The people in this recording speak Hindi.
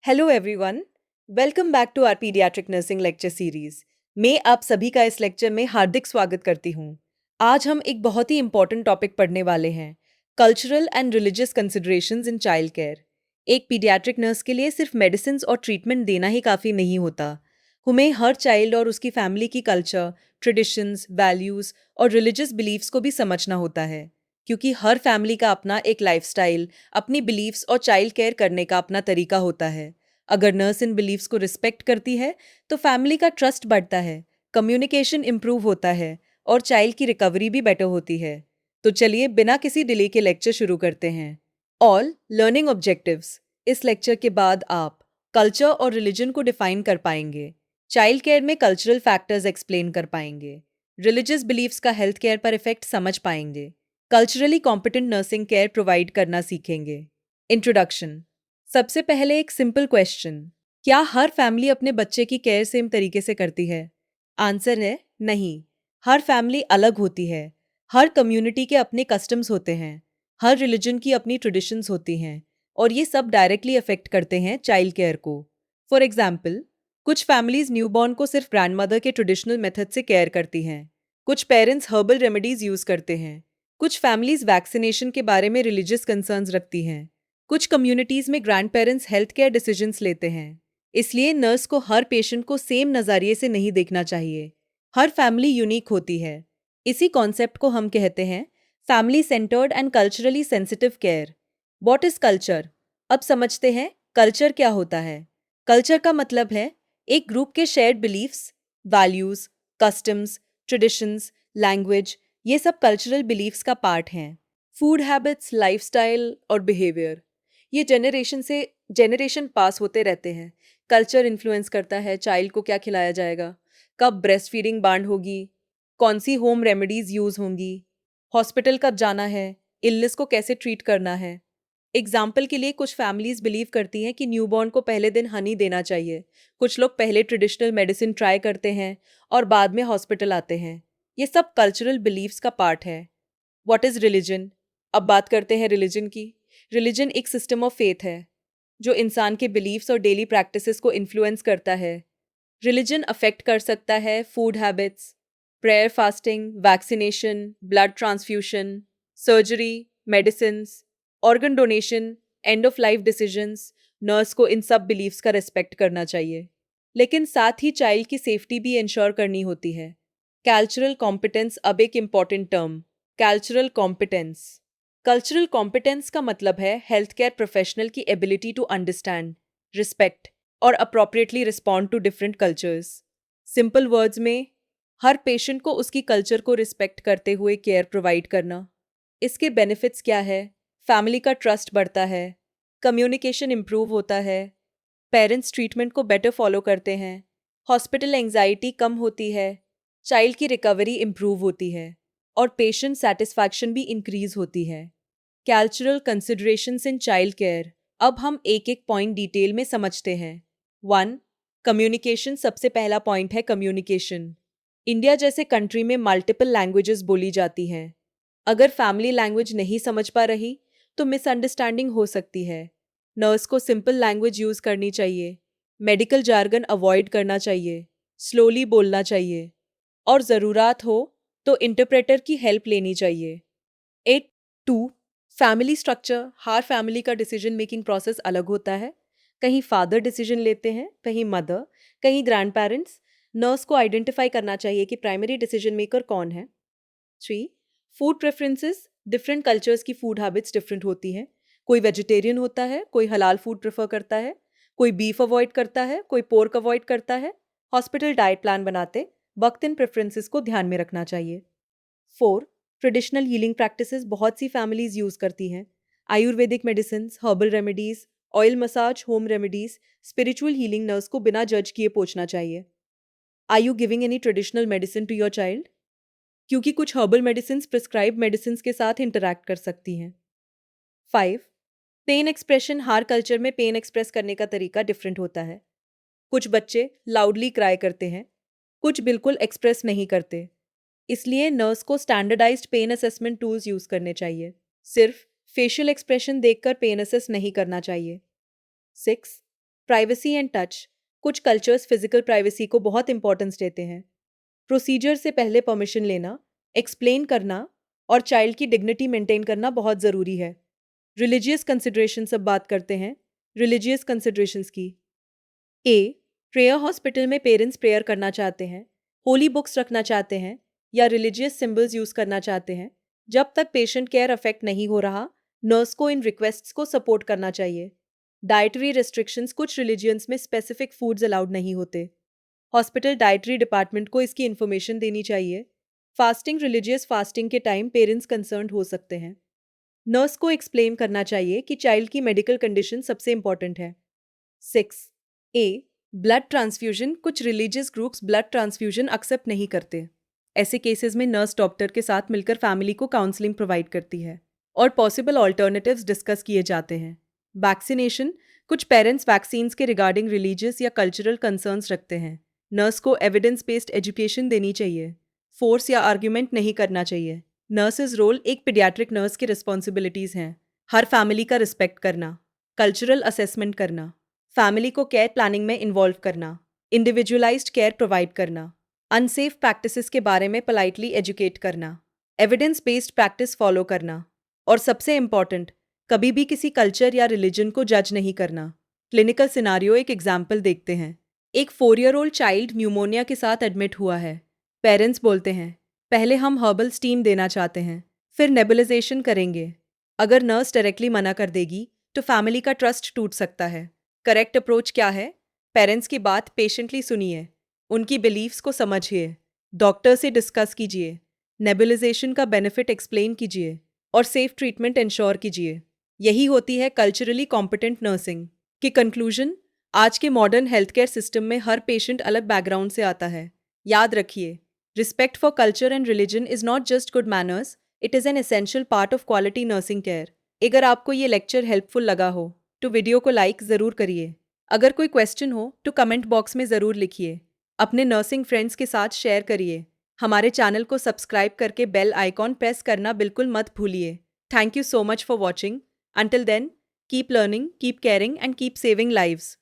Hello everyone, welcome back to our paediatric nursing lecture series. मैं आप सभी का इस लेक्चर में हार्दिक स्वागत करती हूँ। आज हम एक बहुत ही इम्पॉर्टेंट टॉपिक पढ़ने वाले हैं, cultural and religious considerations in child care. एक पीडियाट्रिक नर्स के लिए सिर्फ मेडिसिन और ट्रीटमेंट देना ही काफ़ी नहीं होता। हमें हर चाइल्ड और उसकी फैमिली की कल्चर, ट्रेडिशंस, वैल्यूज़ और रिलीजियस बिलीव्स को भी समझना होता है, क्योंकि हर फैमिली का अपना एक लाइफस्टाइल, अपनी बिलीव्स और चाइल्ड केयर करने का अपना तरीका होता है। अगर नर्स इन बिलीव्स को रिस्पेक्ट करती है तो फैमिली का ट्रस्ट बढ़ता है, कम्युनिकेशन इम्प्रूव होता है और चाइल्ड की रिकवरी भी बेटर होती है। तो चलिए बिना किसी डिले के लेक्चर शुरू करते हैं। All learning objectives. इस लेक्चर के बाद आप कल्चर और रिलीजन को डिफाइन कर पाएंगे, चाइल्ड केयर में कल्चरल फैक्टर्स एक्सप्लेन कर पाएंगे, रिलीजियस बिलीव्स का हेल्थ केयर पर इफेक्ट समझ पाएंगे, culturally competent nursing care provide करना सीखेंगे। इंट्रोडक्शन। सबसे पहले एक सिंपल क्वेश्चन, क्या हर फैमिली अपने बच्चे की केयर सेम तरीके से करती है? आंसर है नहीं। हर फैमिली अलग होती है, हर कम्युनिटी के अपने कस्टम्स होते हैं, हर रिलीजन की अपनी ट्रेडिशंस होती हैं और ये सब डायरेक्टली अफेक्ट करते हैं चाइल्ड केयर को। फॉर एग्जाम्पल, कुछ फैमिलीज न्यूबॉर्न को सिर्फ ग्रैंडमदर के ट्रेडिशनल मेथड से केयर करती हैं, कुछ पेरेंट्स हर्बल रेमेडीज यूज करते हैं, कुछ फैमिलीज वैक्सीनेशन के बारे में रिलीजियस कंसर्न्स रखती हैं, कुछ कम्युनिटीज में grand parents health care decisions लेते हैं। इसलिए नर्स को हर पेशेंट को सेम नज़रिए से नहीं देखना चाहिए। हर फैमिली यूनिक होती है। इसी कॉन्सेप्ट को हम कहते हैं family centred and culturally sensitive care. What is culture? अब समझते हैं कल्चर क्या होता है। कल्चर का मतलब है एक ग्रुप के shared beliefs, values, customs, traditions, language, ये सब कल्चरल बिलीफ्स का पार्ट हैं। फूड हैबिट्स, लाइफस्टाइल और बिहेवियर, ये जनरेशन से जनरेशन पास होते रहते हैं। कल्चर इन्फ्लुएंस करता है चाइल्ड को क्या खिलाया जाएगा, कब ब्रेस्ट फीडिंग बांड होगी, कौन सी होम रेमेडीज यूज होंगी, हॉस्पिटल कब जाना है, इलनेस को कैसे ट्रीट करना है। एग्जाम्पल के लिए कुछ फैमिलीज बिलीव करती हैं कि न्यूबॉर्न को पहले दिन हनी देना चाहिए, कुछ लोग पहले ट्रेडिशनल मेडिसिन ट्राई करते हैं और बाद में हॉस्पिटल आते हैं। ये सब कल्चरल बिलीव्स का पार्ट है। What is religion? अब बात करते हैं रिलीजन की। रिलीजन एक सिस्टम ऑफ फेथ है जो इंसान के बिलीव्स और डेली प्रैक्टिसेस को इन्फ्लुएंस करता है। रिलीजन अफेक्ट कर सकता है food habits, prayer, fasting, vaccination, blood transfusion, surgery, medicines, organ donation, end of life decisions. Nurse को इन सब बिलीव्स का रिस्पेक्ट करना चाहिए, लेकिन साथ ही चाइल्ड की सेफ्टी भी इंश्योर करनी होती है। कल्चरल कॉम्पिटेंस अब एक important term. Cultural competence. Cultural competence का मतलब है हेल्थ केयर प्रोफेशनल की एबिलिटी टू अंडरस्टैंड, रिस्पेक्ट और appropriately respond to different cultures. Simple words में, हर पेशेंट को उसकी कल्चर को रिस्पेक्ट करते हुए केयर प्रोवाइड करना। इसके बेनिफिट्स क्या है? फैमिली का ट्रस्ट बढ़ता है, कम्युनिकेशन इम्प्रूव होता है, पेरेंट्स ट्रीटमेंट को बेटर फॉलो करते हैं, हॉस्पिटल एंजाइटी कम होती है, चाइल्ड की रिकवरी इम्प्रूव होती है और पेशेंट सेटिस्फैक्शन भी इंक्रीज होती है। Cultural considerations in child care. अब हम एक एक पॉइंट डिटेल में समझते हैं। 1. कम्युनिकेशन। सबसे पहला पॉइंट है कम्युनिकेशन। इंडिया जैसे कंट्री में मल्टीपल लैंग्वेजेस बोली जाती हैं। अगर फैमिली लैंग्वेज नहीं समझ पा रही तो मिसअंडरस्टैंडिंग हो सकती है। नर्स को सिंपल लैंग्वेज यूज़ करनी चाहिए, मेडिकल जार्गन अवॉइड करना चाहिए, स्लोली बोलना चाहिए और ज़रूरत हो तो इंटरप्रेटर की हेल्प लेनी चाहिए। 8. 2. Family structure. हर फैमिली का डिसीजन मेकिंग प्रोसेस अलग होता है। कहीं फादर डिसीजन लेते हैं, कहीं मदर, कहीं ग्रैंड पेरेंट्स। नर्स को आइडेंटिफाई करना चाहिए कि प्राइमरी डिसीजन मेकर कौन है। 3. Food preferences. डिफरेंट कल्चर्स की फूड हैबिट्स डिफरेंट होती हैं। कोई वेजिटेरियन होता है, कोई हलाल फूड प्रेफर करता है, कोई बीफ अवॉइड करता है, कोई पोर्क अवॉइड करता है। हॉस्पिटल डाइट प्लान बनाते वक्त इन प्रेफरेंसेस को ध्यान में रखना चाहिए। 4. ट्रेडिशनल हीलिंग प्रैक्टिसेस बहुत सी फैमिलीज यूज करती हैं। Ayurvedic medicine, herbal remedies, oil massage, home remedies, spiritual healing. Nurse को बिना जज किए पूछना चाहिए, are you giving any traditional medicine to your child? क्योंकि कुछ हर्बल मेडिसिन प्रिस्क्राइब मेडिसिन के साथ इंटरैक्ट कर सकती हैं। 5. Pain expression. हर कल्चर में पेन एक्सप्रेस करने का तरीका डिफरेंट होता है। कुछ बच्चे लाउडली क्राई करते हैं, कुछ बिल्कुल एक्सप्रेस नहीं करते। इसलिए नर्स को standardised pain assessment tools use करने चाहिए। सिर्फ फेशियल एक्सप्रेशन देखकर पेन असेस नहीं करना चाहिए। 6. Privacy and touch. कुछ कल्चर्स फिजिकल प्राइवेसी को बहुत इंपॉर्टेंस देते हैं। प्रोसीजर से पहले परमिशन लेना, एक्सप्लेन करना और चाइल्ड की डिग्निटी मेंटेन करना बहुत ज़रूरी है। रिलीजियस कंसिडरेशन सब बात करते हैं। रिलीजियस कंसिडरेशंस की ए प्रेयर हॉस्पिटल में पेरेंट्स प्रेयर करना चाहते हैं, होली बुक्स रखना चाहते हैं या रिलीजियस सिंबल्स यूज़ करना चाहते हैं। जब तक पेशेंट केयर अफेक्ट नहीं हो रहा, नर्स को इन रिक्वेस्ट्स को सपोर्ट करना चाहिए। डाइटरी रेस्ट्रिक्शंस, कुछ रिलीजियंस में स्पेसिफिक फूड्स अलाउड नहीं होते। हॉस्पिटल डाइटरी डिपार्टमेंट को इसकी इन्फॉर्मेशन देनी चाहिए। फास्टिंग, रिलीजियस फास्टिंग के टाइम पेरेंट्स कंसर्न्ड हो सकते हैं। नर्स को एक्सप्लेन करना चाहिए कि चाइल्ड की मेडिकल कंडीशन सबसे इंपॉर्टेंट है। 6 ए ब्लड ट्रांसफ्यूजन, कुछ religious groups blood transfusion accept नहीं करते। ऐसे केसेस में नर्स डॉक्टर के साथ मिलकर फैमिली को काउंसलिंग प्रोवाइड करती है और पॉसिबल ऑल्टरनेटिव्स डिस्कस किए जाते हैं। वैक्सीनेशन, कुछ पेरेंट्स वैक्सीन्स के रिगार्डिंग रिलीजियस या कल्चरल कंसर्न्स रखते हैं। नर्स को एविडेंस बेस्ड एजुकेशन देनी चाहिए। फोर्स या आर्ग्यूमेंट नहीं करना चाहिए। नर्सेज रोल, एक पीडियाट्रिक नर्स की रिस्पॉन्सिबिलिटीज़ हैं हर फैमिली का रिस्पेक्ट करना, कल्चरल असेसमेंट करना, फैमिली को केयर प्लानिंग में इन्वॉल्व करना, इंडिविजुअलाइज्ड केयर प्रोवाइड करना, अनसेफ प्रैक्टिसेस के बारे में पोलाइटली एजुकेट करना, एविडेंस बेस्ड प्रैक्टिस फॉलो करना और सबसे इम्पॉर्टेंट, कभी भी किसी कल्चर या रिलीजन को जज नहीं करना। क्लिनिकल सिनारियो, एक एग्जाम्पल देखते हैं। एक 4 ईयर ओल्ड चाइल्ड न्यूमोनिया के साथ एडमिट हुआ है। पेरेंट्स बोलते हैं, पहले हम हर्बल स्टीम देना चाहते हैं, फिर नेबुलाइजेशन करेंगे। अगर नर्स डायरेक्टली मना कर देगी तो फैमिली का ट्रस्ट टूट सकता है। करेक्ट अप्रोच क्या है? पेरेंट्स की बात पेशेंटली सुनिए, उनकी बिलीव्स को समझिए, डॉक्टर से डिस्कस कीजिए, नेबुलाइजेशन का बेनिफिट एक्सप्लेन कीजिए और सेफ ट्रीटमेंट इंश्योर कीजिए। यही होती है कल्चरली कॉम्पिटेंट नर्सिंग की कंक्लूजन। आज के मॉडर्न हेल्थ केयर सिस्टम में हर पेशेंट अलग बैकग्राउंड से आता है। याद रखिए, respect for culture and religion is not just good manners, it is an essential part of quality nursing care. अगर आपको ये लेक्चर हेल्पफुल लगा हो तो वीडियो को लाइक ज़रूर करिए। अगर कोई क्वेश्चन हो तो कमेंट बॉक्स में ज़रूर लिखिए। अपने नर्सिंग फ्रेंड्स के साथ शेयर करिए। हमारे चैनल को सब्सक्राइब करके बेल आइकॉन प्रेस करना बिल्कुल मत भूलिए। Thank you so much for watching. Until then, keep learning, keep caring and keep saving lives.